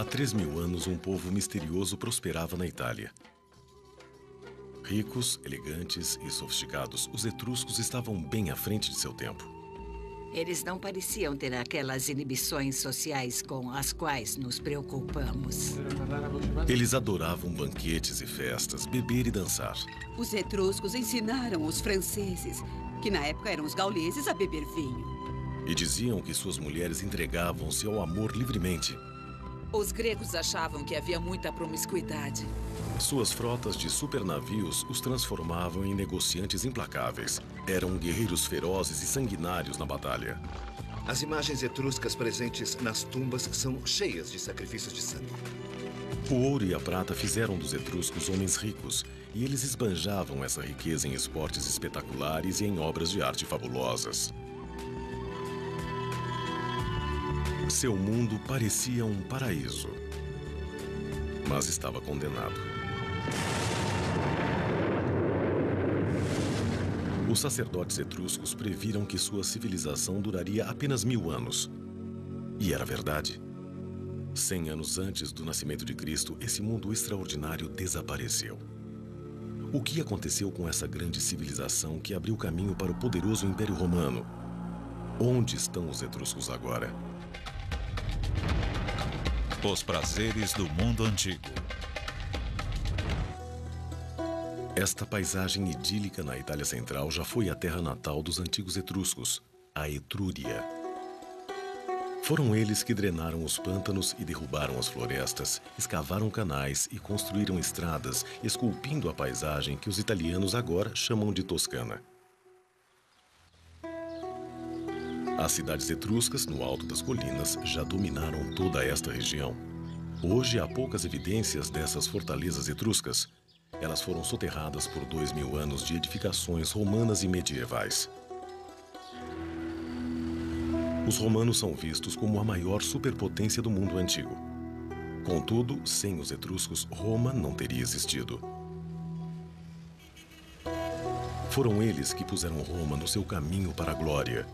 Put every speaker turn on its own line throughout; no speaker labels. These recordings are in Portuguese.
3000 anos, um povo misterioso prosperava na Itália. Ricos, elegantes e sofisticados, os etruscos estavam bem à frente de seu tempo.
Eles não pareciam ter aquelas inibições sociais com as quais nos preocupamos.
Eles adoravam banquetes e festas, beber e dançar.
Os etruscos ensinaram os franceses, que na época eram os gauleses, a beber vinho.
E diziam que suas mulheres entregavam-se ao amor livremente.
Os gregos achavam que havia muita promiscuidade.
Suas frotas de supernavios os transformavam em negociantes implacáveis. Eram guerreiros ferozes e sanguinários na batalha.
As imagens etruscas presentes nas tumbas são cheias de sacrifícios de sangue.
O ouro e a prata fizeram dos etruscos homens ricos, e eles esbanjavam essa riqueza em esportes espetaculares e em obras de arte fabulosas. Seu mundo parecia um paraíso, mas estava condenado. Os sacerdotes etruscos previram que sua civilização duraria apenas 1000 anos. E era verdade. 100 anos antes do nascimento de Cristo, esse mundo extraordinário desapareceu. O que aconteceu com essa grande civilização que abriu caminho para o poderoso Império Romano? Onde estão os etruscos agora?
Os prazeres do mundo antigo.
Esta paisagem idílica na Itália Central já foi a terra natal dos antigos etruscos, a Etrúria. Foram eles que drenaram os pântanos e derrubaram as florestas, escavaram canais e construíram estradas, esculpindo a paisagem que os italianos agora chamam de Toscana. As cidades etruscas, no alto das colinas, já dominaram toda esta região. Hoje há poucas evidências dessas fortalezas etruscas. Elas foram soterradas por 2000 anos de edificações romanas e medievais. Os romanos são vistos como a maior superpotência do mundo antigo. Contudo, sem os etruscos, Roma não teria existido. Foram eles que puseram Roma no seu caminho para a glória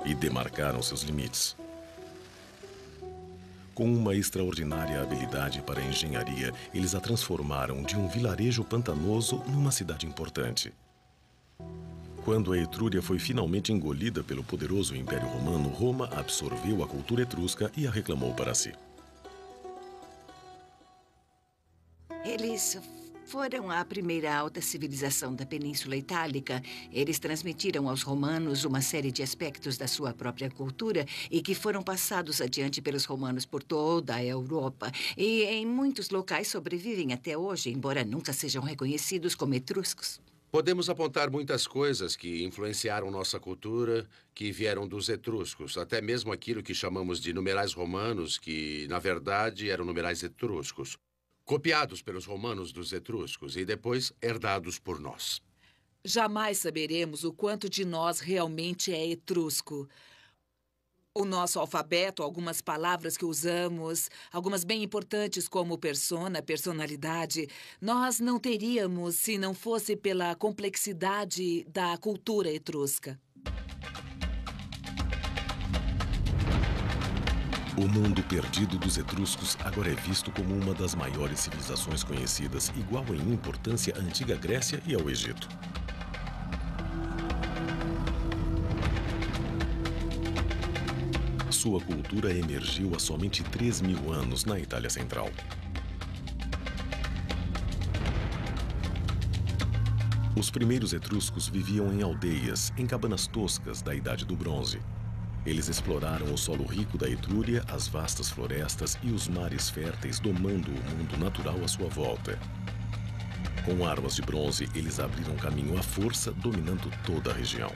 e demarcaram seus limites. Com uma extraordinária habilidade para a engenharia, eles a transformaram de um vilarejo pantanoso numa cidade importante. Quando a Etrúria foi finalmente engolida pelo poderoso Império Romano, Roma absorveu a cultura etrusca e a reclamou para si.
Eles foram a primeira alta civilização da Península Itálica. Eles transmitiram aos romanos uma série de aspectos da sua própria cultura e que foram passados adiante pelos romanos por toda a Europa. E em muitos locais sobrevivem até hoje, embora nunca sejam reconhecidos como etruscos.
Podemos apontar muitas coisas que influenciaram nossa cultura, que vieram dos etruscos, até mesmo aquilo que chamamos de numerais romanos, que, na verdade, eram numerais etruscos. Copiados pelos romanos dos etruscos e depois herdados por nós.
Jamais saberemos o quanto de nós realmente é etrusco. O nosso alfabeto, algumas palavras que usamos, algumas bem importantes como persona, personalidade, nós não teríamos se não fosse pela complexidade da cultura etrusca.
O mundo perdido dos etruscos agora é visto como uma das maiores civilizações conhecidas, igual em importância à antiga Grécia e ao Egito. Sua cultura emergiu há somente 3000 anos na Itália Central. Os primeiros etruscos viviam em aldeias, em cabanas toscas da Idade do Bronze. Eles exploraram o solo rico da Etrúria, as vastas florestas e os mares férteis, domando o mundo natural à sua volta. Com armas de bronze, eles abriram caminho à força, dominando toda a região.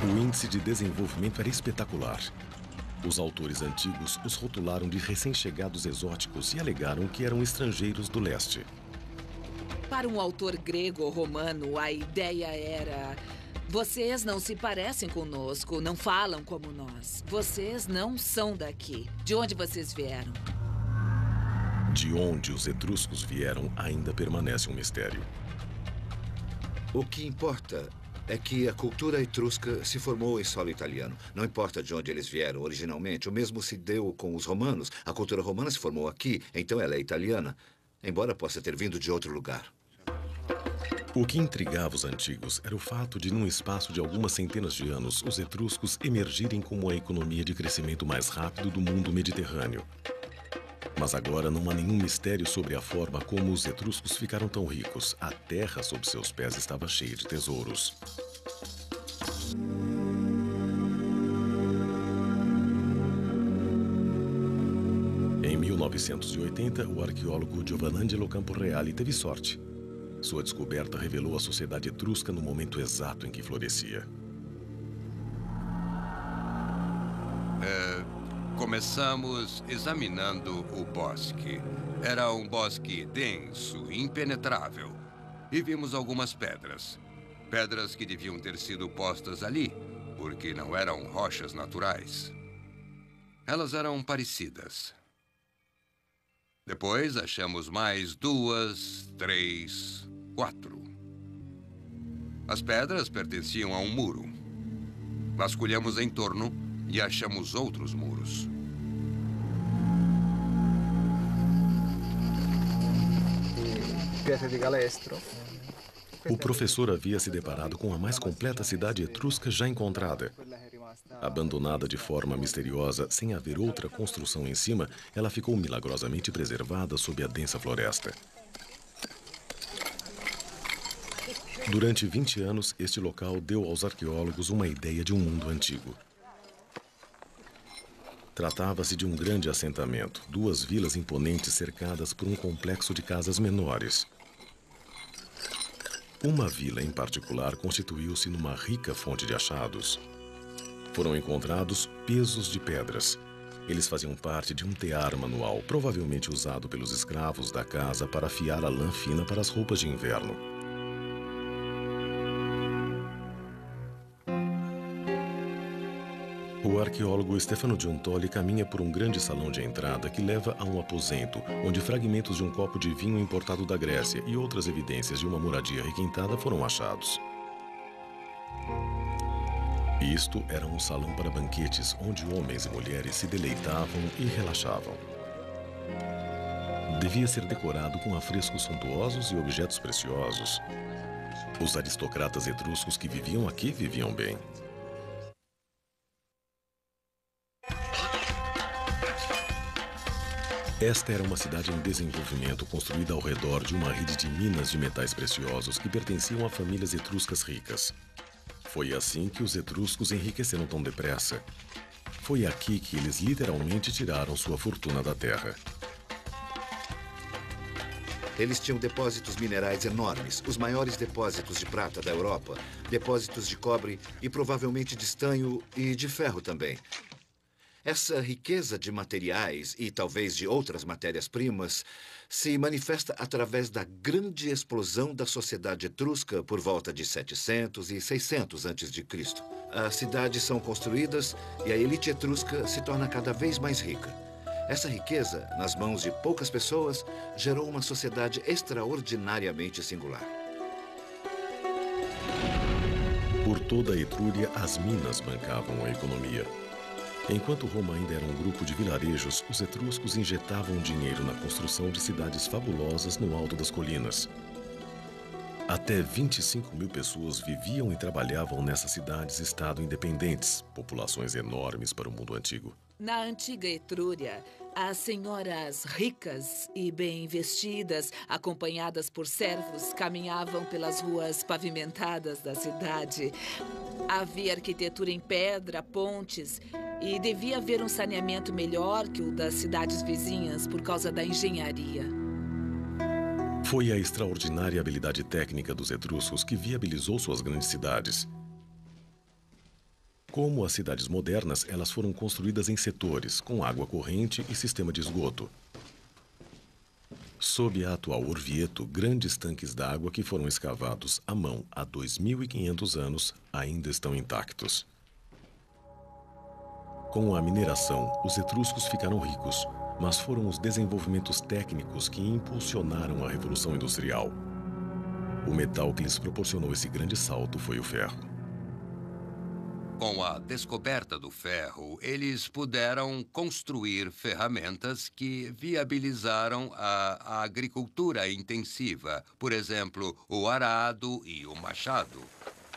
O índice de desenvolvimento era espetacular. Os autores antigos os rotularam de recém-chegados exóticos e alegaram que eram estrangeiros do leste.
Para um autor grego ou romano, a ideia era: vocês não se parecem conosco, não falam como nós. Vocês não são daqui. De onde vocês vieram?
De onde os etruscos vieram ainda permanece um mistério.
O que importa é que a cultura etrusca se formou em solo italiano. Não importa de onde eles vieram originalmente, o mesmo se deu com os romanos. A cultura romana se formou aqui, então ela é italiana, embora possa ter vindo de outro lugar.
O que intrigava os antigos era o fato de, num espaço de algumas centenas de anos, os etruscos emergirem como a economia de crescimento mais rápido do mundo mediterrâneo. Mas agora não há nenhum mistério sobre a forma como os etruscos ficaram tão ricos. A terra sob seus pés estava cheia de tesouros. Em 1980, o arqueólogo Giovanangelo Camporeale teve sorte. Sua descoberta revelou a sociedade etrusca no momento exato em que florescia.
Começamos examinando o bosque. Era um bosque denso, impenetrável. E vimos algumas pedras. Pedras que deviam ter sido postas ali, porque não eram rochas naturais. Elas eram parecidas. Depois achamos mais 2, 3, 4. As pedras pertenciam a um muro. Vasculhamos em torno e achamos outros muros.
O professor havia se deparado com a mais completa cidade etrusca já encontrada. Abandonada de forma misteriosa, sem haver outra construção em cima, ela ficou milagrosamente preservada sob a densa floresta. Durante 20 anos, este local deu aos arqueólogos uma ideia de um mundo antigo. Tratava-se de um grande assentamento, 2 vilas imponentes cercadas por um complexo de casas menores. Uma vila em particular constituiu-se numa rica fonte de achados. Foram encontrados pesos de pedras. Eles faziam parte de um tear manual, provavelmente usado pelos escravos da casa para afiar a lã fina para as roupas de inverno. O arqueólogo Stefano Giuntoli caminha por um grande salão de entrada que leva a um aposento, onde fragmentos de um copo de vinho importado da Grécia e outras evidências de uma moradia requintada foram achados. Isto era um salão para banquetes, onde homens e mulheres se deleitavam e relaxavam. Devia ser decorado com afrescos suntuosos e objetos preciosos. Os aristocratas etruscos que viviam aqui viviam bem. Esta era uma cidade em desenvolvimento construída ao redor de uma rede de minas de metais preciosos que pertenciam a famílias etruscas ricas. Foi assim que os etruscos enriqueceram tão depressa. Foi aqui que eles literalmente tiraram sua fortuna da terra.
Eles tinham depósitos minerais enormes, os maiores depósitos de prata da Europa, depósitos de cobre e provavelmente de estanho e de ferro também. Essa riqueza de materiais e talvez de outras matérias-primas se manifesta através da grande explosão da sociedade etrusca por volta de 700 e 600 a.C. As cidades são construídas e a elite etrusca se torna cada vez mais rica. Essa riqueza, nas mãos de poucas pessoas, gerou uma sociedade extraordinariamente singular.
Por toda a Etrúria, as minas bancavam a economia. Enquanto Roma ainda era um grupo de vilarejos, os etruscos injetavam dinheiro na construção de cidades fabulosas no alto das colinas. Até 25.000 pessoas viviam e trabalhavam nessas cidades-estado independentes, populações enormes para o mundo antigo.
Na antiga Etrúria, as senhoras ricas e bem vestidas, acompanhadas por servos, caminhavam pelas ruas pavimentadas da cidade. Havia arquitetura em pedra, pontes, e devia haver um saneamento melhor que o das cidades vizinhas por causa da engenharia.
Foi a extraordinária habilidade técnica dos etruscos que viabilizou suas grandes cidades. Como as cidades modernas, elas foram construídas em setores, com água corrente e sistema de esgoto. Sob a atual Orvieto, grandes tanques d'água que foram escavados à mão há 2.500 anos ainda estão intactos. Com a mineração, os etruscos ficaram ricos, mas foram os desenvolvimentos técnicos que impulsionaram a Revolução Industrial. O metal que lhes proporcionou esse grande salto foi o ferro.
Com a descoberta do ferro, eles puderam construir ferramentas que viabilizaram a agricultura intensiva. Por exemplo, o arado e o machado.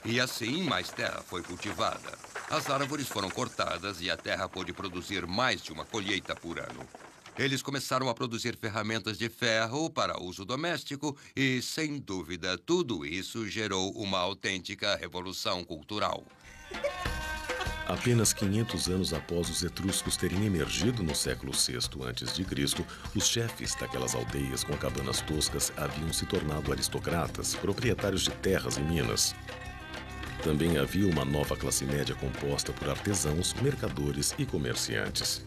E assim, mais terra foi cultivada. As árvores foram cortadas e a terra pôde produzir mais de uma colheita por ano. Eles começaram a produzir ferramentas de ferro para uso doméstico e, sem dúvida, tudo isso gerou uma autêntica revolução cultural.
Apenas 500 anos após os etruscos terem emergido no século VI a.C., os chefes daquelas aldeias com cabanas toscas haviam se tornado aristocratas, proprietários de terras e minas. Também havia uma nova classe média composta por artesãos, mercadores e comerciantes.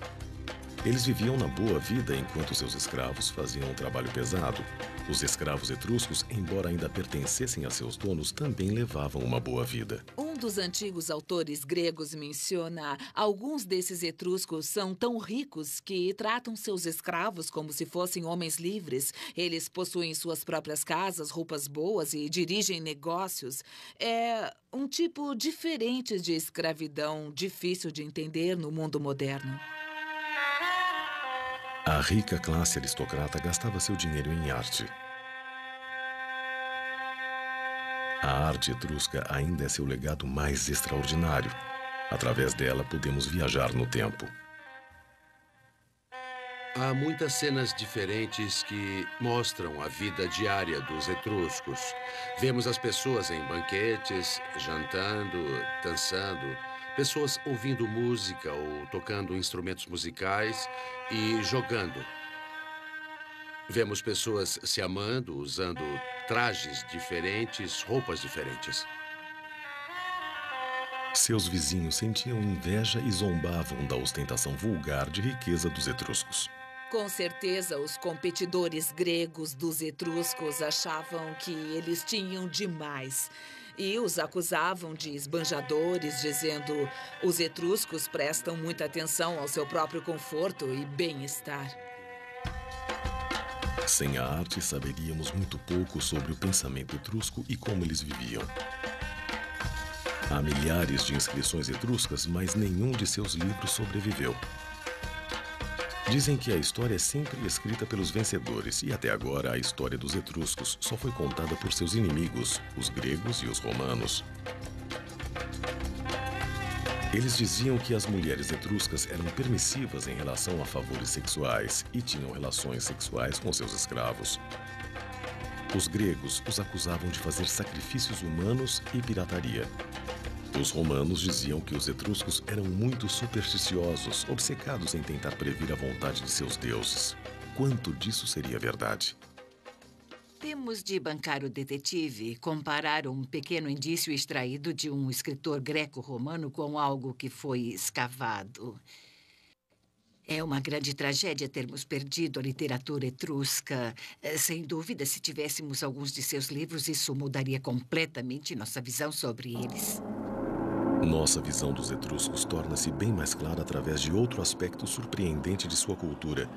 Eles viviam na boa vida enquanto seus escravos faziam um trabalho pesado. Os escravos etruscos, embora ainda pertencessem a seus donos, também levavam uma boa vida.
Um dos antigos autores gregos menciona: alguns desses etruscos são tão ricos que tratam seus escravos como se fossem homens livres. Eles possuem suas próprias casas, roupas boas e dirigem negócios. É um tipo diferente de escravidão, difícil de entender no mundo moderno.
A rica classe aristocrata gastava seu dinheiro em arte. A arte etrusca ainda é seu legado mais extraordinário. Através dela, podemos viajar no tempo.
Há muitas cenas diferentes que mostram a vida diária dos etruscos. Vemos as pessoas em banquetes, jantando, dançando, pessoas ouvindo música ou tocando instrumentos musicais e jogando. Vemos pessoas se amando, usando trajes diferentes, roupas diferentes.
Seus vizinhos sentiam inveja e zombavam da ostentação vulgar de riqueza dos etruscos.
Com certeza, os competidores gregos dos etruscos achavam que eles tinham demais. E os acusavam de esbanjadores, dizendo: os etruscos prestam muita atenção ao seu próprio conforto e bem-estar.
Sem a arte, saberíamos muito pouco sobre o pensamento etrusco e como eles viviam. Há milhares de inscrições etruscas, mas nenhum de seus livros sobreviveu. Dizem que a história é sempre escrita pelos vencedores, e até agora a história dos etruscos só foi contada por seus inimigos, os gregos e os romanos. Eles diziam que as mulheres etruscas eram permissivas em relação a favores sexuais e tinham relações sexuais com seus escravos. Os gregos os acusavam de fazer sacrifícios humanos e pirataria. Os romanos diziam que os etruscos eram muito supersticiosos, obcecados em tentar prever a vontade de seus deuses. Quanto disso seria verdade?
Temos de bancar o detetive, comparar um pequeno indício extraído de um escritor greco-romano com algo que foi escavado. É uma grande tragédia termos perdido a literatura etrusca. Sem dúvida, se tivéssemos alguns de seus livros, isso mudaria completamente nossa visão sobre eles.
Nossa visão dos etruscos torna-se bem mais clara através de outro aspecto surpreendente de sua cultura.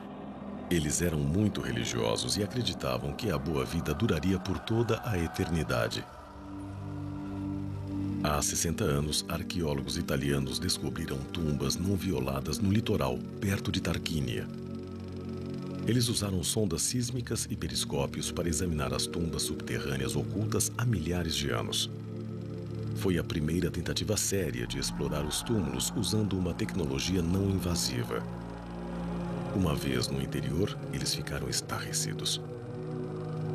Eles eram muito religiosos e acreditavam que a boa vida duraria por toda a eternidade. Há 60 anos, arqueólogos italianos descobriram tumbas não violadas no litoral, perto de Tarquínia. Eles usaram sondas sísmicas e periscópios para examinar as tumbas subterrâneas ocultas há milhares de anos. Foi a primeira tentativa séria de explorar os túmulos usando uma tecnologia não invasiva. Uma vez no interior, eles ficaram estarrecidos.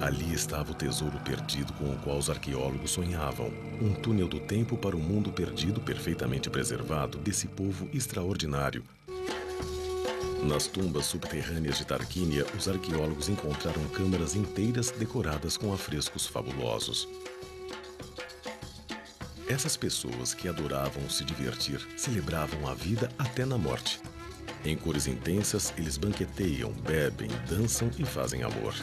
Ali estava o tesouro perdido com o qual os arqueólogos sonhavam. Um túnel do tempo para um mundo perdido perfeitamente preservado desse povo extraordinário. Nas tumbas subterrâneas de Tarquínia, os arqueólogos encontraram câmaras inteiras decoradas com afrescos fabulosos. Essas pessoas que adoravam se divertir celebravam a vida até na morte. Em cores intensas, eles banqueteiam, bebem, dançam e fazem amor.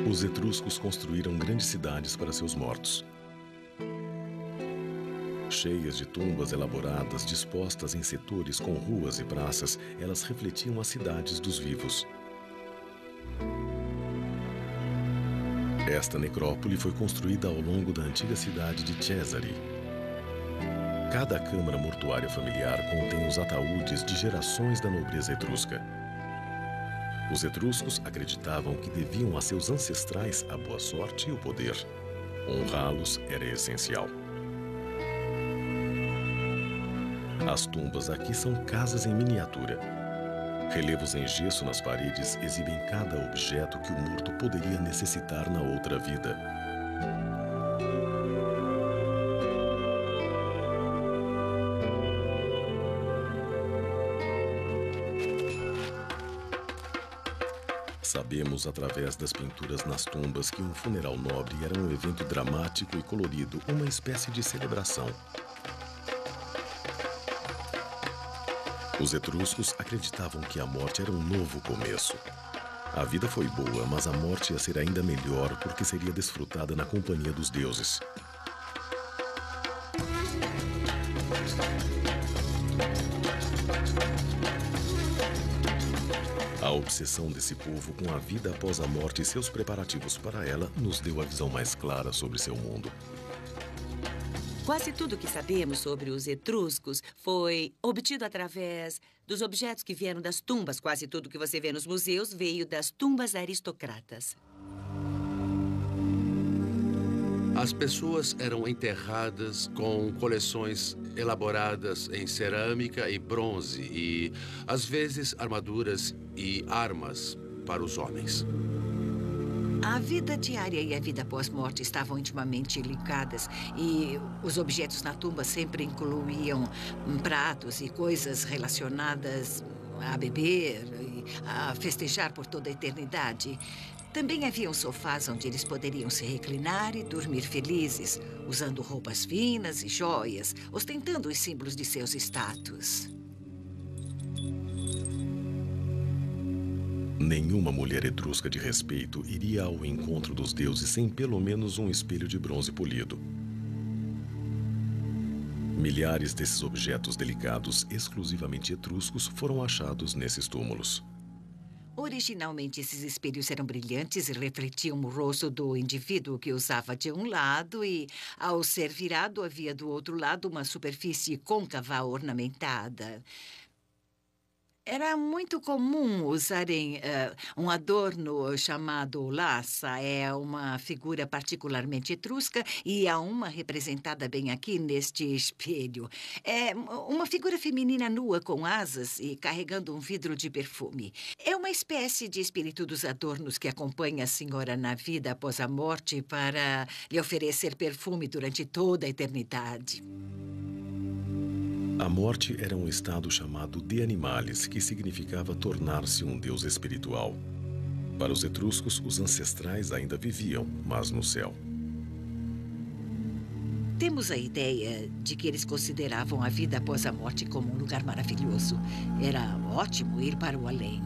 Os etruscos construíram grandes cidades para seus mortos. Cheias de tumbas elaboradas, dispostas em setores com ruas e praças, elas refletiam as cidades dos vivos. Esta necrópole foi construída ao longo da antiga cidade de Cesare. Cada câmara mortuária familiar contém os ataúdes de gerações da nobreza etrusca. Os etruscos acreditavam que deviam a seus ancestrais a boa sorte e o poder. Honrá-los era essencial. As tumbas aqui são casas em miniatura. Relevos em gesso nas paredes exibem cada objeto que o morto poderia necessitar na outra vida. Sabemos, através das pinturas nas tumbas, que um funeral nobre era um evento dramático e colorido, uma espécie de celebração. Os etruscos acreditavam que a morte era um novo começo. A vida foi boa, mas a morte ia ser ainda melhor porque seria desfrutada na companhia dos deuses. A obsessão desse povo com a vida após a morte e seus preparativos para ela nos deu a visão mais clara sobre seu mundo.
Quase tudo que sabemos sobre os etruscos foi obtido através dos objetos que vieram das tumbas. Quase tudo que você vê nos museus veio das tumbas aristocratas.
As pessoas eram enterradas com coleções elaboradas em cerâmica e bronze e, às vezes, armaduras e armas para os homens.
A vida diária e a vida pós-morte estavam intimamente ligadas e os objetos na tumba sempre incluíam pratos e coisas relacionadas a beber e a festejar por toda a eternidade. Também haviam sofás onde eles poderiam se reclinar e dormir felizes, usando roupas finas e joias, ostentando os símbolos de seus status.
Nenhuma mulher etrusca de respeito iria ao encontro dos deuses sem pelo menos um espelho de bronze polido. Milhares desses objetos delicados, exclusivamente etruscos, foram achados nesses túmulos.
Originalmente, esses espelhos eram brilhantes e refletiam o rosto do indivíduo que usava de um lado e, ao ser virado, havia do outro lado uma superfície côncava ornamentada. Era muito comum usarem um adorno chamado laça. É uma figura particularmente etrusca e há uma representada bem aqui neste espelho. É uma figura feminina nua com asas e carregando um vidro de perfume. É uma espécie de espírito dos adornos que acompanha a senhora na vida após a morte para lhe oferecer perfume durante toda a eternidade.
A morte era um estado chamado de animalis, que significava tornar-se um deus espiritual. Para os etruscos, os ancestrais ainda viviam, mas no céu.
Temos a ideia de que eles consideravam a vida após a morte como um lugar maravilhoso. Era ótimo ir para o além.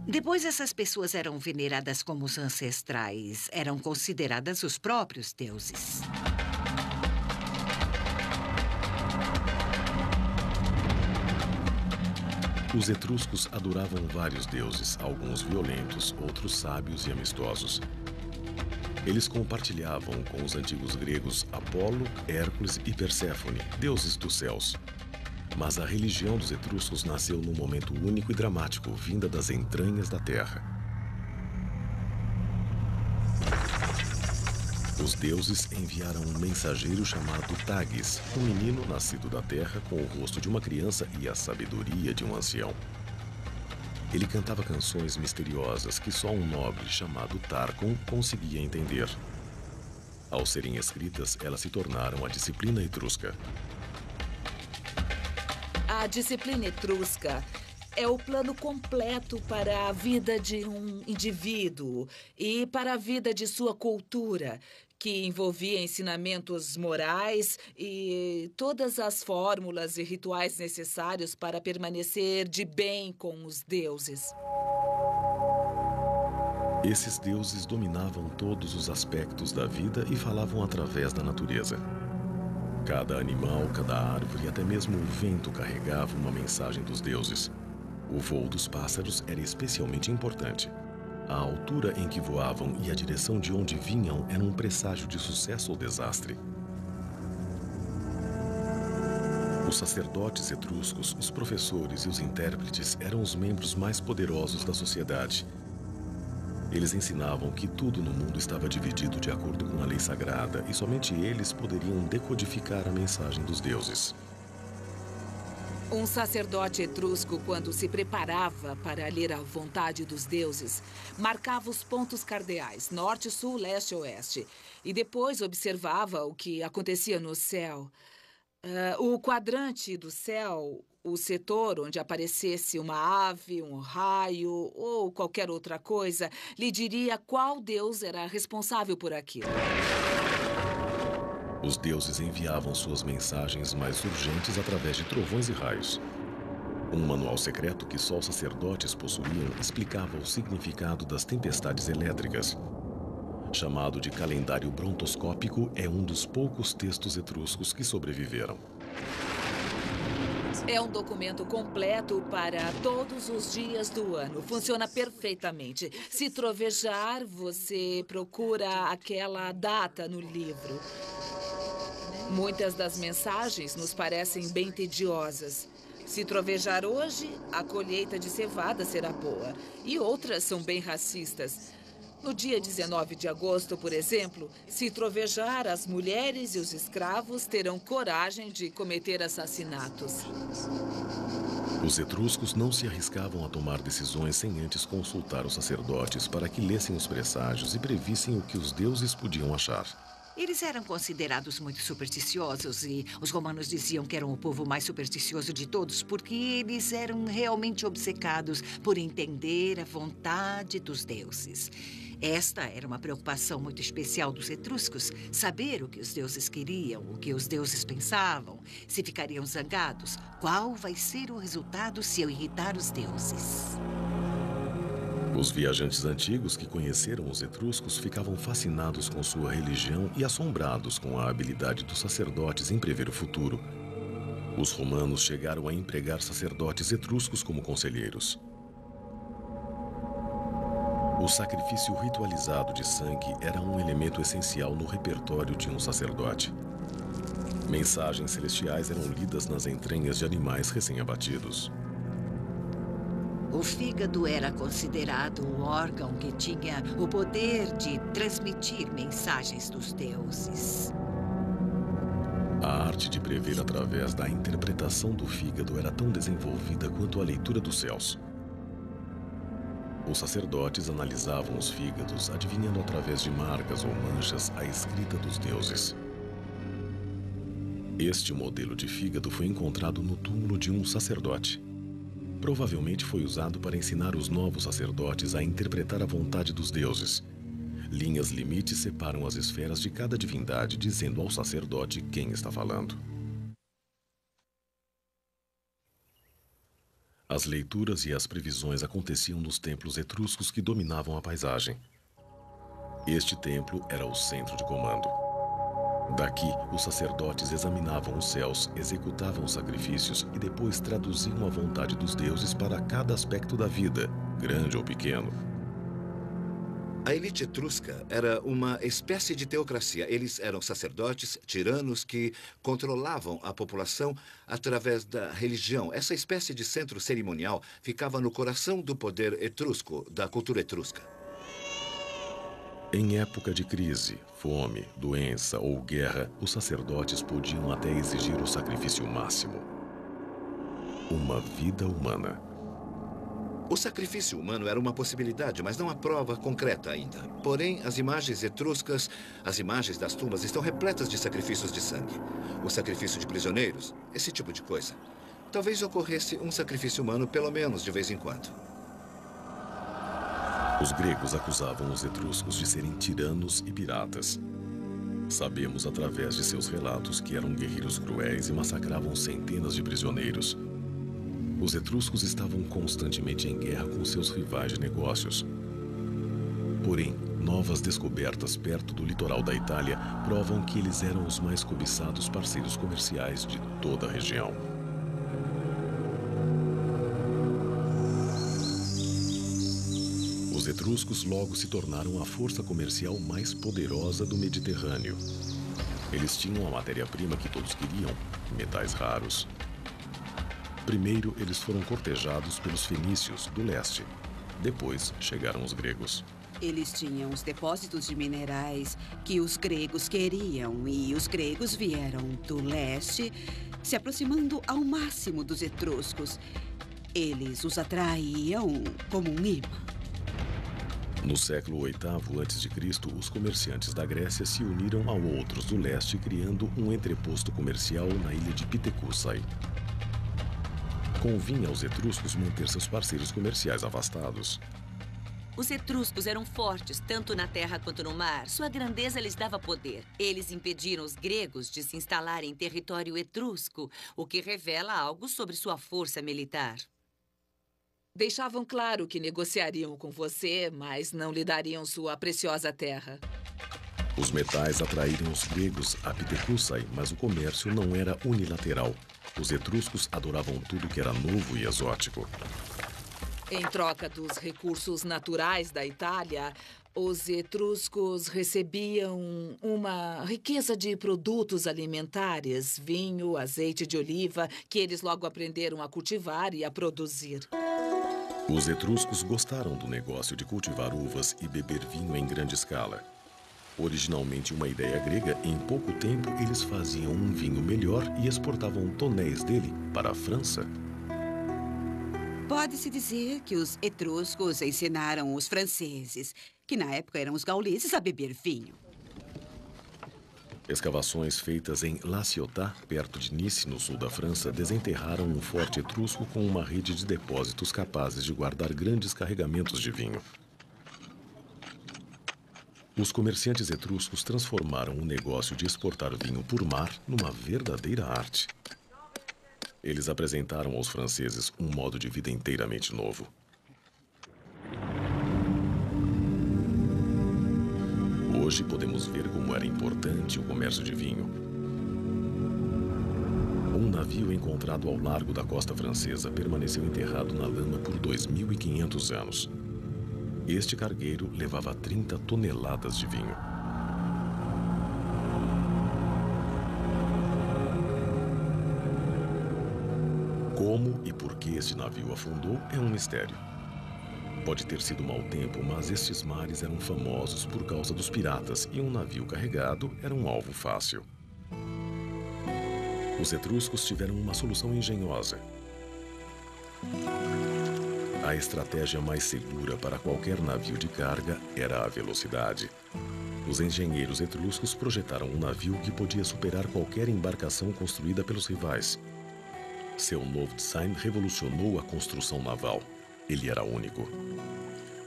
Depois, essas pessoas eram veneradas como os ancestrais. Eram consideradas os próprios deuses.
Os etruscos adoravam vários deuses, alguns violentos, outros sábios e amistosos. Eles compartilhavam com os antigos gregos Apolo, Hércules e Perséfone, deuses dos céus. Mas a religião dos etruscos nasceu num momento único e dramático, vinda das entranhas da terra. Os deuses enviaram um mensageiro chamado Tagis, um menino nascido da terra com o rosto de uma criança e a sabedoria de um ancião. Ele cantava canções misteriosas que só um nobre chamado Tarcon conseguia entender. Ao serem escritas, elas se tornaram a disciplina etrusca.
A disciplina etrusca é o plano completo para a vida de um indivíduo e para a vida de sua cultura, que envolvia ensinamentos morais e todas as fórmulas e rituais necessários para permanecer de bem com os deuses.
Esses deuses dominavam todos os aspectos da vida e falavam através da natureza. Cada animal, cada árvore e até mesmo o vento carregava uma mensagem dos deuses. O voo dos pássaros era especialmente importante. A altura em que voavam e a direção de onde vinham eram um presságio de sucesso ou desastre. Os sacerdotes etruscos, os professores e os intérpretes eram os membros mais poderosos da sociedade. Eles ensinavam que tudo no mundo estava dividido de acordo com a lei sagrada e somente eles poderiam decodificar a mensagem dos deuses.
Um sacerdote etrusco, quando se preparava para ler a vontade dos deuses, marcava os pontos cardeais, norte, sul, leste e oeste, e depois observava o que acontecia no céu. O quadrante do céu, o setor onde aparecesse uma ave, um raio ou qualquer outra coisa, lhe diria qual deus era responsável por aquilo.
Os deuses enviavam suas mensagens mais urgentes através de trovões e raios. Um manual secreto que só os sacerdotes possuíam explicava o significado das tempestades elétricas. Chamado de calendário brontoscópico, é um dos poucos textos etruscos que sobreviveram.
É um documento completo para todos os dias do ano. Funciona perfeitamente. Se trovejar, você procura aquela data no livro. Muitas das mensagens nos parecem bem tediosas. Se trovejar hoje, a colheita de cevada será boa. E outras são bem racistas. No dia 19 de agosto, por exemplo, se trovejar, as mulheres e os escravos terão coragem de cometer assassinatos.
Os etruscos não se arriscavam a tomar decisões sem antes consultar os sacerdotes para que lessem os presságios e previssem o que os deuses podiam achar.
Eles eram considerados muito supersticiosos e os romanos diziam que eram o povo mais supersticioso de todos porque eles eram realmente obcecados por entender a vontade dos deuses. Esta era uma preocupação muito especial dos etruscos, saber o que os deuses queriam, o que os deuses pensavam, se ficariam zangados, qual vai ser o resultado se eu irritar os deuses.
Os viajantes antigos que conheceram os etruscos ficavam fascinados com sua religião e assombrados com a habilidade dos sacerdotes em prever o futuro. Os romanos chegaram a empregar sacerdotes etruscos como conselheiros. O sacrifício ritualizado de sangue era um elemento essencial no repertório de um sacerdote. Mensagens celestiais eram lidas nas entranhas de animais recém-abatidos.
O fígado era considerado o órgão que tinha o poder de transmitir mensagens dos deuses.
A arte de prever através da interpretação do fígado era tão desenvolvida quanto a leitura dos céus. Os sacerdotes analisavam os fígados, adivinhando através de marcas ou manchas a escrita dos deuses. Este modelo de fígado foi encontrado no túmulo de um sacerdote. Provavelmente foi usado para ensinar os novos sacerdotes a interpretar a vontade dos deuses. Linhas limites separam as esferas de cada divindade, dizendo ao sacerdote quem está falando. As leituras e as previsões aconteciam nos templos etruscos que dominavam a paisagem. Este templo era o centro de comando. Daqui, os sacerdotes examinavam os céus, executavam os sacrifícios e depois traduziam a vontade dos deuses para cada aspecto da vida, grande ou pequeno.
A elite etrusca era uma espécie de teocracia. Eles eram sacerdotes, tiranos que controlavam a população através da religião. Essa espécie de centro cerimonial ficava no coração do poder etrusco, da cultura etrusca.
Em época de crise, fome, doença ou guerra, os sacerdotes podiam até exigir o sacrifício máximo: uma vida humana.
O sacrifício humano era uma possibilidade, mas não a prova concreta ainda. Porém, as imagens etruscas, as imagens das tumbas estão repletas de sacrifícios de sangue. O sacrifício de prisioneiros, esse tipo de coisa. Talvez ocorresse um sacrifício humano pelo menos de vez em quando.
Os gregos acusavam os etruscos de serem tiranos e piratas. Sabemos através de seus relatos que eram guerreiros cruéis e massacravam centenas de prisioneiros. Os etruscos estavam constantemente em guerra com seus rivais de negócios. Porém, novas descobertas perto do litoral da Itália provam que eles eram os mais cobiçados parceiros comerciais de toda a região. Os etruscos logo se tornaram a força comercial mais poderosa do Mediterrâneo. Eles tinham a matéria-prima que todos queriam, metais raros. Primeiro, eles foram cortejados pelos fenícios do leste. Depois, chegaram os gregos.
Eles tinham os depósitos de minerais que os gregos queriam, e os gregos vieram do leste, se aproximando ao máximo dos etruscos. Eles os atraíam como um imã.
No século VIII a.C., os comerciantes da Grécia se uniram a outros do leste, criando um entreposto comercial na ilha de Pitecússai. Convinha aos etruscos manter seus parceiros comerciais afastados.
Os etruscos eram fortes, tanto na terra quanto no mar. Sua grandeza lhes dava poder. Eles impediram os gregos de se instalarem em território etrusco, o que revela algo sobre sua força militar.
Deixavam claro que negociariam com você, mas não lhe dariam sua preciosa terra.
Os metais atraíram os gregos a Pitecússai, mas o comércio não era unilateral. Os etruscos adoravam tudo que era novo e exótico.
Em troca dos recursos naturais da Itália, os etruscos recebiam uma riqueza de produtos alimentares, vinho, azeite de oliva, que eles logo aprenderam a cultivar e a produzir.
Os etruscos gostaram do negócio de cultivar uvas e beber vinho em grande escala. Originalmente uma ideia grega, em pouco tempo eles faziam um vinho melhor e exportavam tonéis dele para a França.
Pode-se dizer que os etruscos ensinaram os franceses, que na época eram os gauleses, a beber vinho.
Escavações feitas em La Ciotat, perto de Nice, no sul da França, desenterraram um forte etrusco com uma rede de depósitos capazes de guardar grandes carregamentos de vinho. Os comerciantes etruscos transformaram o negócio de exportar vinho por mar numa verdadeira arte. Eles apresentaram aos franceses um modo de vida inteiramente novo. Hoje podemos ver como era importante o comércio de vinho. Um navio encontrado ao largo da costa francesa permaneceu enterrado na lama por 2.500 anos. Este cargueiro levava 30 toneladas de vinho. Como e por que este navio afundou é um mistério. Pode ter sido mau tempo, mas estes mares eram famosos por causa dos piratas e um navio carregado era um alvo fácil. Os etruscos tiveram uma solução engenhosa. A estratégia mais segura para qualquer navio de carga era a velocidade. Os engenheiros etruscos projetaram um navio que podia superar qualquer embarcação construída pelos rivais. Seu novo design revolucionou a construção naval. Ele era único.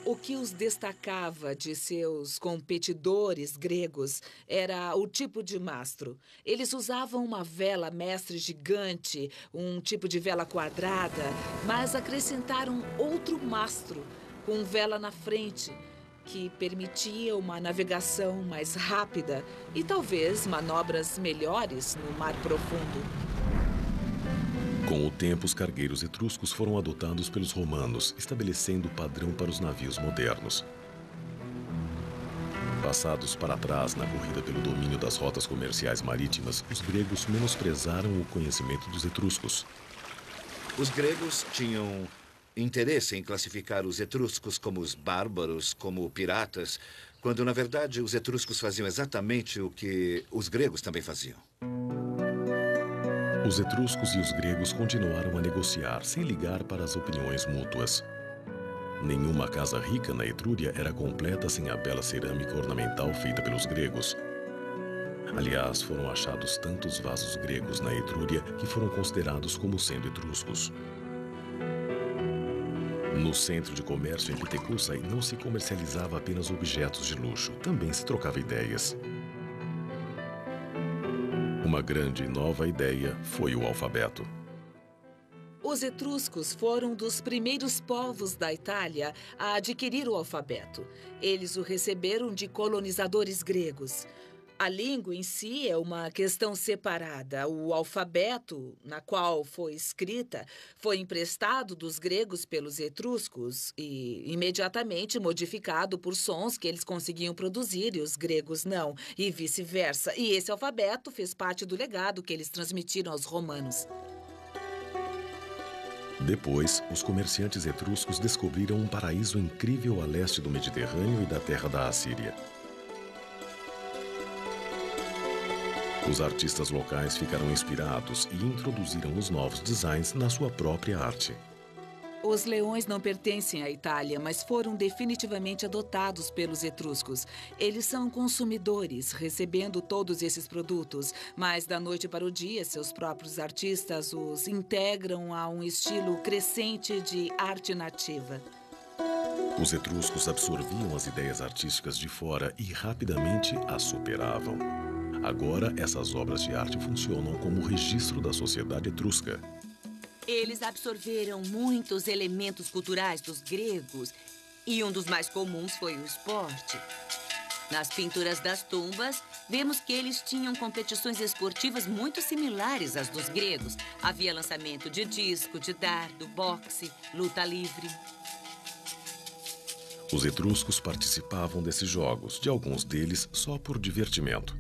O que os destacava de seus competidores gregos era o tipo de mastro. Eles usavam uma vela mestre gigante, um tipo de vela quadrada, mas acrescentaram outro mastro, com vela na frente, que permitia uma navegação mais rápida e talvez manobras melhores no mar profundo.
Com o tempo, os cargueiros etruscos foram adotados pelos romanos, estabelecendo o padrão para os navios modernos. Passados para trás na corrida pelo domínio das rotas comerciais marítimas, os gregos menosprezaram o conhecimento dos etruscos.
Os gregos tinham interesse em classificar os etruscos como os bárbaros, como piratas, quando, na verdade, os etruscos faziam exatamente o que os gregos também faziam.
Os etruscos e os gregos continuaram a negociar, sem ligar para as opiniões mútuas. Nenhuma casa rica na Etrúria era completa sem a bela cerâmica ornamental feita pelos gregos. Aliás, foram achados tantos vasos gregos na Etrúria que foram considerados como sendo etruscos. No centro de comércio em Pitecússai não se comercializava apenas objetos de luxo, também se trocava ideias. Uma grande e nova ideia foi o alfabeto.
Os etruscos foram dos primeiros povos da Itália a adquirir o alfabeto. Eles o receberam de colonizadores gregos. A língua em si é uma questão separada. O alfabeto, na qual foi escrita, foi emprestado dos gregos pelos etruscos e imediatamente modificado por sons que eles conseguiam produzir e os gregos não, e vice-versa. E esse alfabeto fez parte do legado que eles transmitiram aos romanos.
Depois, os comerciantes etruscos descobriram um paraíso incrível a leste do Mediterrâneo e da terra da Assíria. Os artistas locais ficaram inspirados e introduziram os novos designs na sua própria arte.
Os leões não pertencem à Itália, mas foram definitivamente adotados pelos etruscos. Eles são consumidores, recebendo todos esses produtos, mas da noite para o dia, seus próprios artistas os integram a um estilo crescente de arte nativa.
Os etruscos absorviam as ideias artísticas de fora e rapidamente as superavam. Agora, essas obras de arte funcionam como registro da sociedade etrusca.
Eles absorveram muitos elementos culturais dos gregos e um dos mais comuns foi o esporte. Nas pinturas das tumbas, vemos que eles tinham competições esportivas muito similares às dos gregos. Havia lançamento de disco, de dardo, boxe, luta livre.
Os etruscos participavam desses jogos, de alguns deles só por divertimento.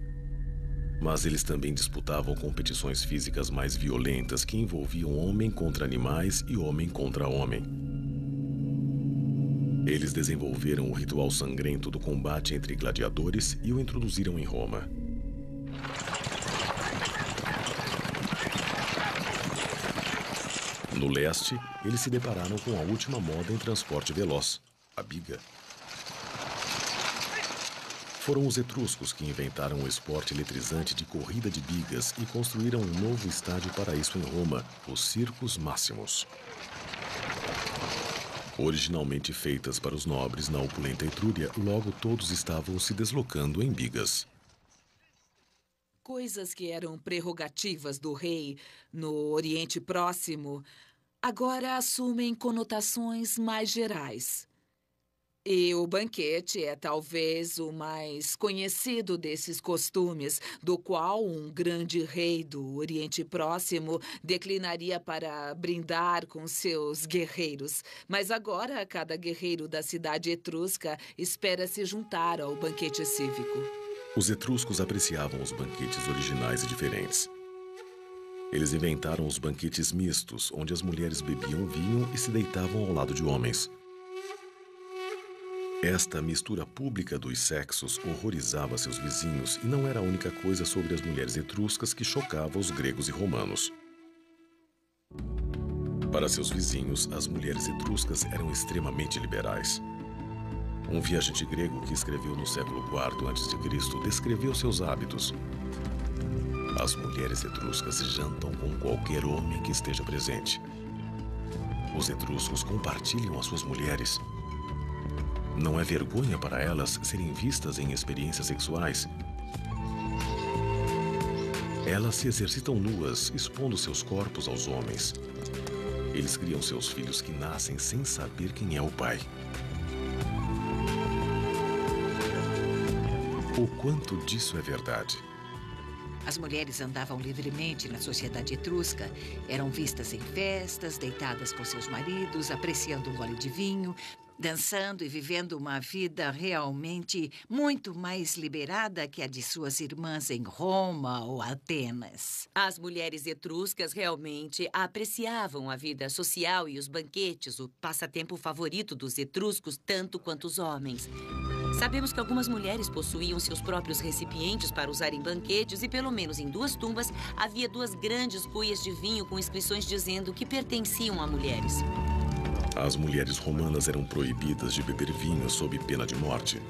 Mas eles também disputavam competições físicas mais violentas que envolviam homem contra animais e homem contra homem. Eles desenvolveram o ritual sangrento do combate entre gladiadores e o introduziram em Roma. No leste, eles se depararam com a última moda em transporte veloz, a biga. Foram os etruscos que inventaram o esporte eletrizante de corrida de bigas e construíram um novo estádio para isso em Roma, os Circus Maximus. Originalmente feitas para os nobres na opulenta Etrúria, logo todos estavam se deslocando em bigas.
Coisas que eram prerrogativas do rei no Oriente Próximo agora assumem conotações mais gerais. E o banquete é talvez o mais conhecido desses costumes, do qual um grande rei do Oriente Próximo declinaria para brindar com seus guerreiros. Mas agora, cada guerreiro da cidade etrusca espera se juntar ao banquete cívico.
Os etruscos apreciavam os banquetes originais e diferentes. Eles inventaram os banquetes mistos, onde as mulheres bebiam vinho e se deitavam ao lado de homens. Esta mistura pública dos sexos horrorizava seus vizinhos e não era a única coisa sobre as mulheres etruscas que chocava os gregos e romanos. Para seus vizinhos, as mulheres etruscas eram extremamente liberais. Um viajante grego que escreveu no século IV a.C. descreveu seus hábitos. As mulheres etruscas jantam com qualquer homem que esteja presente. Os etruscos compartilham as suas mulheres. Não é vergonha para elas serem vistas em experiências sexuais. Elas se exercitam nuas, expondo seus corpos aos homens. Eles criam seus filhos que nascem sem saber quem é o pai. O quanto disso é verdade?
As mulheres andavam livremente na sociedade etrusca, eram vistas em festas, deitadas com seus maridos, apreciando um gole de vinho, dançando e vivendo uma vida realmente muito mais liberada que a de suas irmãs em Roma ou Atenas.
As mulheres etruscas realmente apreciavam a vida social e os banquetes, o passatempo favorito dos etruscos, tanto quanto os homens. Sabemos que algumas mulheres possuíam seus próprios recipientes para usar em banquetes e, pelo menos em 2 tumbas, havia 2 grandes cuias de vinho com inscrições dizendo que pertenciam a mulheres.
As mulheres romanas eram proibidas de beber vinho sob pena de morte.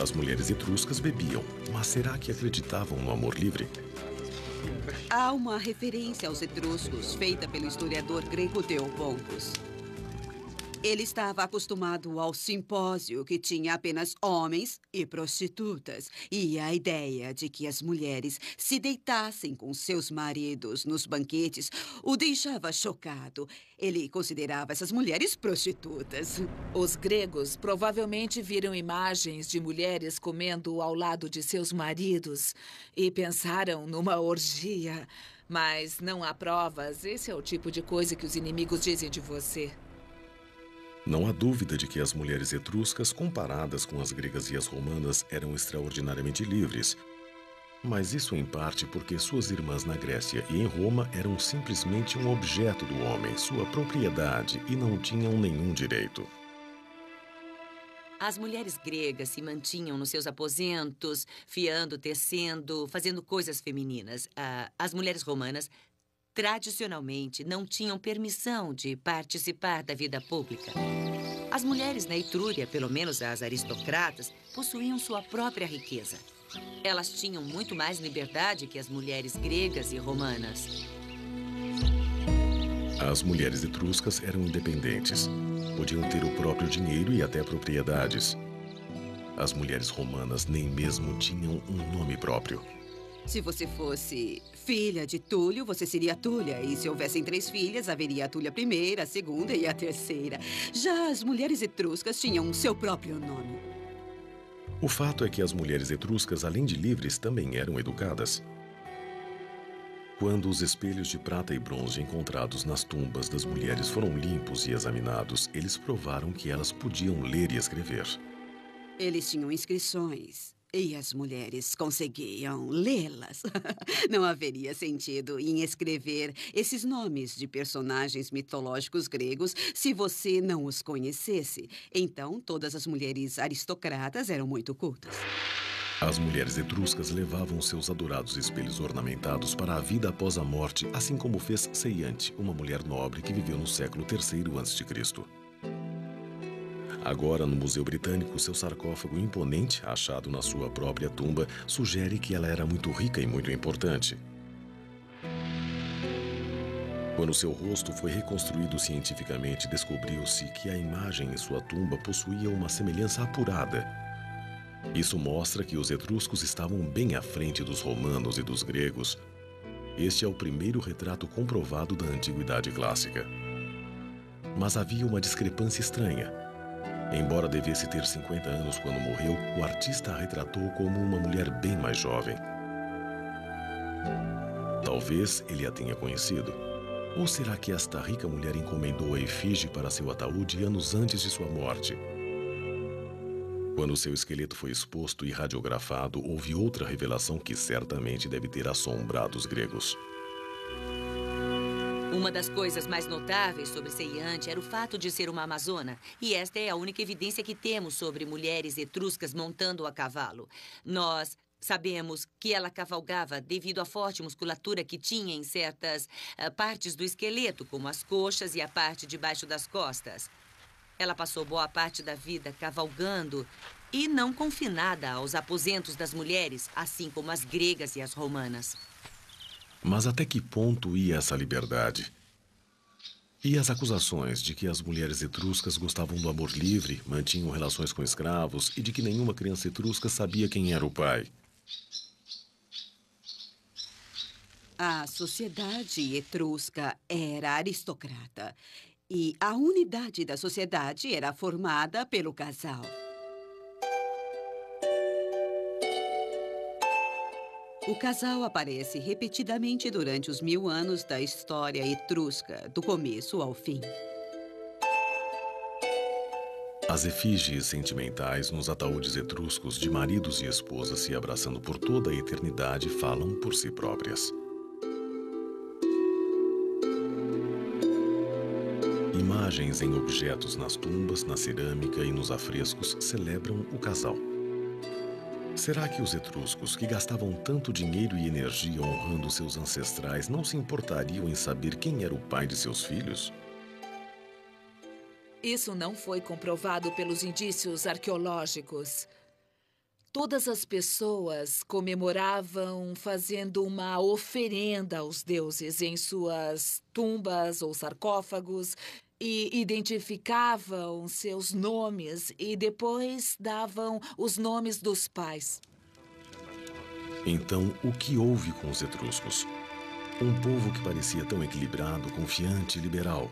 As mulheres etruscas bebiam, mas será que acreditavam no amor livre?
Há uma referência aos etruscos feita pelo historiador grego Theopolcus. Ele estava acostumado ao simpósio que tinha apenas homens e prostitutas. E a ideia de que as mulheres se deitassem com seus maridos nos banquetes o deixava chocado. Ele considerava essas mulheres prostitutas.
Os gregos provavelmente viram imagens de mulheres comendo ao lado de seus maridos e pensaram numa orgia. Mas não há provas. Esse é o tipo de coisa que os inimigos dizem de você.
Não há dúvida de que as mulheres etruscas, comparadas com as gregas e as romanas, eram extraordinariamente livres. Mas isso em parte porque suas irmãs na Grécia e em Roma eram simplesmente um objeto do homem, sua propriedade, e não tinham nenhum direito.
As mulheres gregas se mantinham nos seus aposentos, fiando, tecendo, fazendo coisas femininas. As mulheres romanas, tradicionalmente, não tinham permissão de participar da vida pública. As mulheres na Etrúria, pelo menos as aristocratas, possuíam sua própria riqueza. Elas tinham muito mais liberdade que as mulheres gregas e romanas.
As mulheres etruscas eram independentes. Podiam ter o próprio dinheiro e até propriedades. As mulheres romanas nem mesmo tinham um nome próprio.
Se você fosse filha de Túlio, você seria Túlia. E se houvessem 3 filhas, haveria a Túlia I, a segunda e a terceira. Já as mulheres etruscas tinham seu próprio nome.
O fato é que as mulheres etruscas, além de livres, também eram educadas. Quando os espelhos de prata e bronze encontrados nas tumbas das mulheres foram limpos e examinados, eles provaram que elas podiam ler e escrever.
Eles tinham inscrições e as mulheres conseguiam lê-las. Não haveria sentido em escrever esses nomes de personagens mitológicos gregos se você não os conhecesse. Então, todas as mulheres aristocratas eram muito cultas.
As mulheres etruscas levavam seus adorados espelhos ornamentados para a vida após a morte, assim como fez Seiante, uma mulher nobre que viveu no século III a.C. Agora, no Museu Britânico, seu sarcófago imponente, achado na sua própria tumba, sugere que ela era muito rica e muito importante. Quando seu rosto foi reconstruído cientificamente, descobriu-se que a imagem em sua tumba possuía uma semelhança apurada. Isso mostra que os etruscos estavam bem à frente dos romanos e dos gregos. Este é o primeiro retrato comprovado da Antiguidade Clássica. Mas havia uma discrepância estranha. Embora devesse ter 50 anos quando morreu, o artista a retratou como uma mulher bem mais jovem. Talvez ele a tenha conhecido. Ou será que esta rica mulher encomendou a efígie para seu ataúde anos antes de sua morte? Quando seu esqueleto foi exposto e radiografado, houve outra revelação que certamente deve ter assombrado os gregos.
Uma das coisas mais notáveis sobre Seiante era o fato de ser uma amazona. E esta é a única evidência que temos sobre mulheres etruscas montando a cavalo. Nós sabemos que ela cavalgava devido à forte musculatura que tinha em certas partes do esqueleto, como as coxas e a parte de baixo das costas. Ela passou boa parte da vida cavalgando e não confinada aos aposentos das mulheres, assim como as gregas e as romanas.
Mas até que ponto ia essa liberdade? E as acusações de que as mulheres etruscas gostavam do amor livre, mantinham relações com escravos e de que nenhuma criança etrusca sabia quem era o pai?
A sociedade etrusca era aristocrata e a unidade da sociedade era formada pelo casal. O casal aparece repetidamente durante os 1000 anos da história etrusca, do começo ao fim.
As efígies sentimentais nos ataúdes etruscos de maridos e esposas se abraçando por toda a eternidade falam por si próprias. Imagens em objetos nas tumbas, na cerâmica e nos afrescos celebram o casal. Será que os etruscos, que gastavam tanto dinheiro e energia honrando seus ancestrais, não se importariam em saber quem era o pai de seus filhos?
Isso não foi comprovado pelos indícios arqueológicos. Todas as pessoas comemoravam fazendo uma oferenda aos deuses em suas tumbas ou sarcófagos. e identificavam seus nomes e depois davam os nomes dos pais.
Então, o que houve com os etruscos? Um povo que parecia tão equilibrado, confiante e liberal.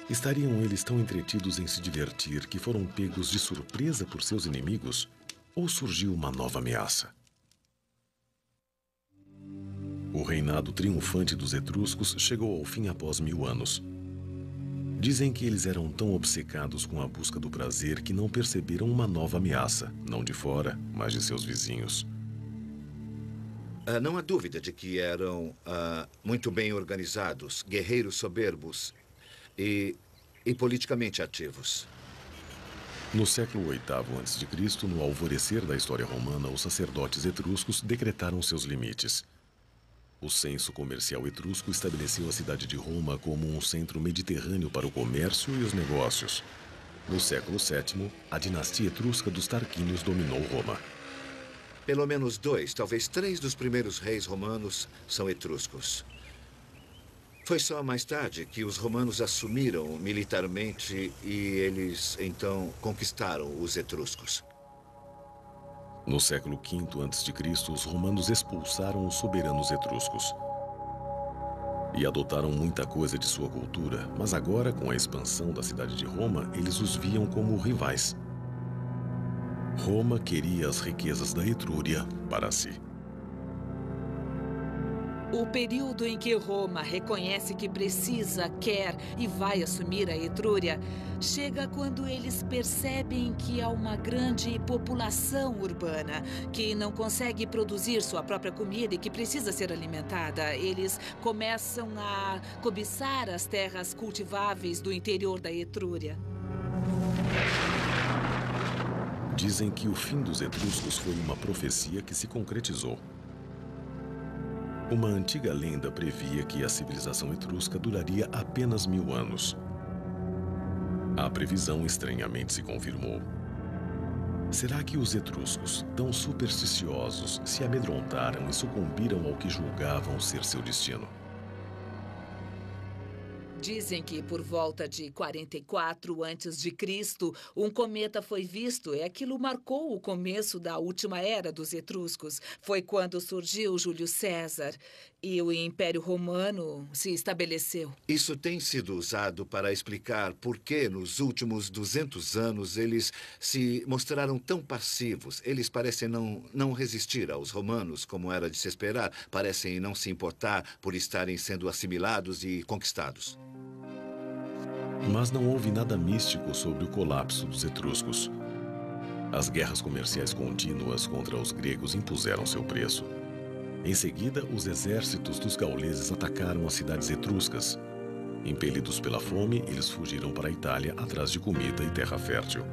Estariam eles tão entretidos em se divertir que foram pegos de surpresa por seus inimigos? Ou surgiu uma nova ameaça? O reinado triunfante dos etruscos chegou ao fim após 1000 anos. Dizem que eles eram tão obcecados com a busca do prazer que não perceberam uma nova ameaça, não de fora, mas de seus vizinhos.
Não há dúvida de que eram muito bem organizados, guerreiros soberbos e politicamente ativos.
No século VIII a.C., no alvorecer da história romana, os sacerdotes etruscos decretaram seus limites. O censo comercial etrusco estabeleceu a cidade de Roma como um centro mediterrâneo para o comércio e os negócios. No século VII, a dinastia etrusca dos Tarquínios dominou Roma.
Pelo menos 2, talvez 3 dos primeiros reis romanos são etruscos. Foi só mais tarde que os romanos assumiram militarmente e eles, então, conquistaram os etruscos.
No século V a.C., os romanos expulsaram os soberanos etruscos. E adotaram muita coisa de sua cultura, mas agora, com a expansão da cidade de Roma, eles os viam como rivais. Roma queria as riquezas da Etrúria para si.
O período em que Roma reconhece que precisa, quer e vai assumir a Etrúria chega quando eles percebem que há uma grande população urbana que não consegue produzir sua própria comida e que precisa ser alimentada. Eles começam a cobiçar as terras cultiváveis do interior da Etrúria.
Dizem que o fim dos etruscos foi uma profecia que se concretizou. Uma antiga lenda previa que a civilização etrusca duraria apenas 1000 anos. A previsão estranhamente se confirmou. Será que os etruscos, tão supersticiosos, se amedrontaram e sucumbiram ao que julgavam ser seu destino?
Dizem que por volta de 44 a.C., um cometa foi visto e aquilo marcou o começo da última era dos etruscos. Foi quando surgiu Júlio César e o Império Romano se estabeleceu.
Isso tem sido usado para explicar por que nos últimos 200 anos eles se mostraram tão passivos. Eles parecem não resistir aos romanos, como era de se esperar. Parecem não se importar por estarem sendo assimilados e conquistados.
Mas não houve nada místico sobre o colapso dos etruscos. As guerras comerciais contínuas contra os gregos impuseram seu preço. Em seguida, os exércitos dos gauleses atacaram as cidades etruscas. Impelidos pela fome, eles fugiram para a Itália atrás de comida e terra fértil.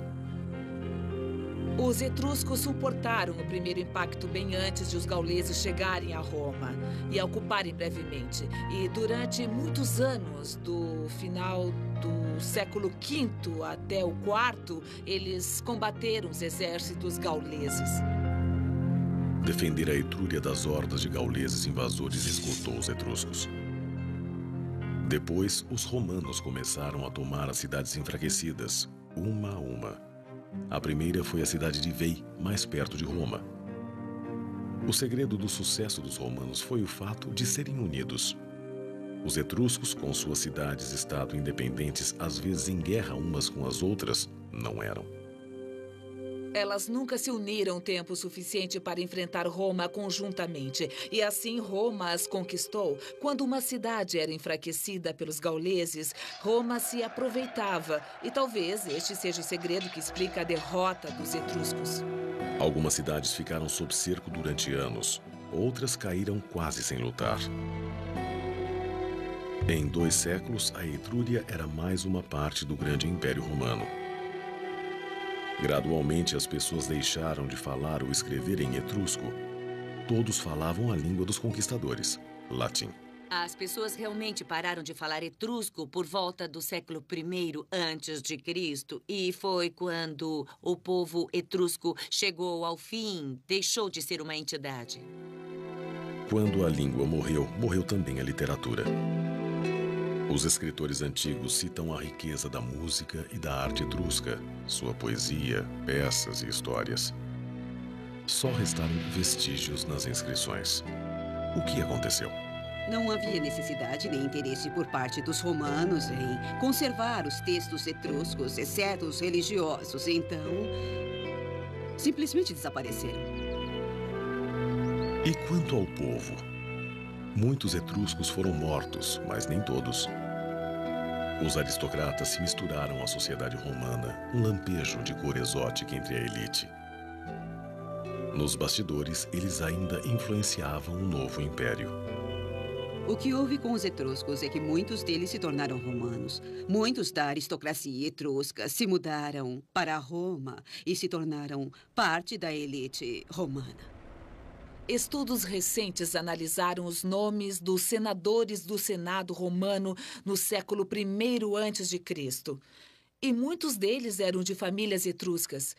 Os etruscos suportaram o primeiro impacto bem antes de os gauleses chegarem a Roma e a ocuparem brevemente. E durante muitos anos, do final do século V até o IV, eles combateram os exércitos gauleses.
Defender a Etrúria das hordas de gauleses invasores esgotou os etruscos. Depois, os romanos começaram a tomar as cidades enfraquecidas, uma a uma. A primeira foi a cidade de Veii, mais perto de Roma. O segredo do sucesso dos romanos foi o fato de serem unidos. Os etruscos, com suas cidades-estado independentes, às vezes em guerra umas com as outras, não eram.
Elas nunca se uniram tempo suficiente para enfrentar Roma conjuntamente. E assim Roma as conquistou. Quando uma cidade era enfraquecida pelos gauleses, Roma se aproveitava. E talvez este seja o segredo que explica a derrota dos etruscos.
Algumas cidades ficaram sob cerco durante anos. Outras caíram quase sem lutar. Em 2 séculos, a Etrúria era mais uma parte do grande Império Romano. Gradualmente, as pessoas deixaram de falar ou escrever em etrusco. Todos falavam a língua dos conquistadores, latim.
As pessoas realmente pararam de falar etrusco por volta do século I a.C. E foi quando o povo etrusco chegou ao fim, deixou de ser uma entidade.
Quando a língua morreu, morreu também a literatura. Os escritores antigos citam a riqueza da música e da arte etrusca, sua poesia, peças e histórias. Só restaram vestígios nas inscrições. O que aconteceu?
Não havia necessidade nem interesse por parte dos romanos em conservar os textos etruscos, exceto os religiosos. Então, simplesmente desapareceram.
E quanto ao povo? Muitos etruscos foram mortos, mas nem todos. Os aristocratas se misturaram à sociedade romana, um lampejo de cor exótica entre a elite. Nos bastidores, eles ainda influenciavam o novo império.
O que houve com os etruscos é que muitos deles se tornaram romanos. Muitos da aristocracia etrusca se mudaram para Roma e se tornaram parte da elite romana.
Estudos recentes analisaram os nomes dos senadores do Senado romano no século I a.C. E muitos deles eram de famílias etruscas.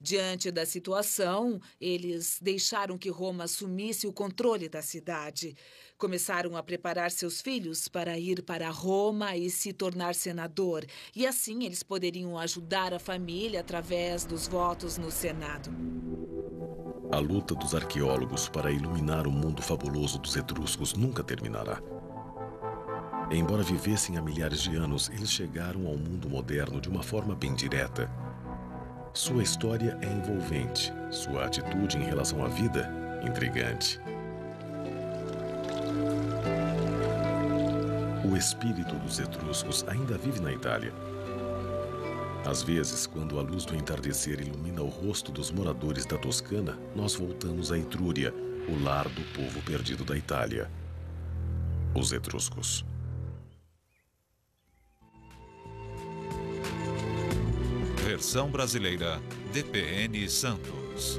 Diante da situação, eles deixaram que Roma assumisse o controle da cidade. Começaram a preparar seus filhos para ir para Roma e se tornar senador. E assim eles poderiam ajudar a família através dos votos no Senado.
A luta dos arqueólogos para iluminar o mundo fabuloso dos etruscos nunca terminará. Embora vivessem há milhares de anos, eles chegaram ao mundo moderno de uma forma bem direta. Sua história é envolvente, sua atitude em relação à vida, intrigante. O espírito dos etruscos ainda vive na Itália. Às vezes, quando a luz do entardecer ilumina o rosto dos moradores da Toscana, nós voltamos à Etrúria, o lar do povo perdido da Itália, os etruscos.
Versão brasileira, DPN Santos.